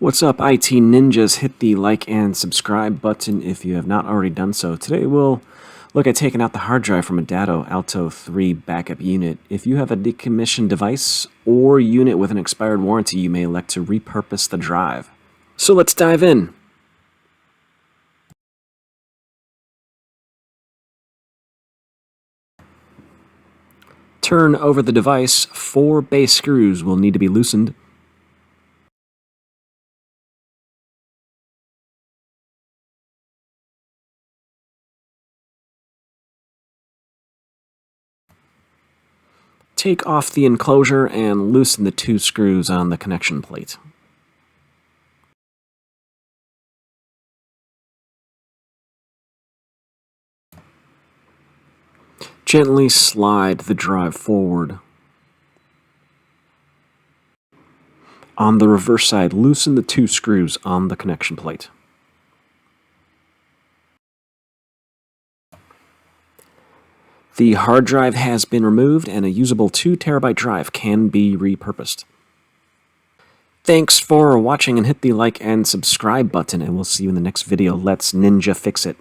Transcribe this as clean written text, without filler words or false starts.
What's up, IT Ninjas? Hit the like and subscribe button if you have not already done so. Today we'll look at taking out the hard drive from a Datto Alto 3 backup unit. If you have a decommissioned device or unit with an expired warranty, you may elect to repurpose the drive. So let's dive in. Turn over the device. 4 base screws will need to be loosened. Take off the enclosure and loosen the 2 screws on the connection plate. Gently slide the drive forward. On the reverse side, loosen the 2 screws on the connection plate. The hard drive has been removed and a usable 2 terabyte drive can be repurposed. Thanks for watching and hit the like and subscribe button, and we'll see you in the next video. Let's ninja fix it.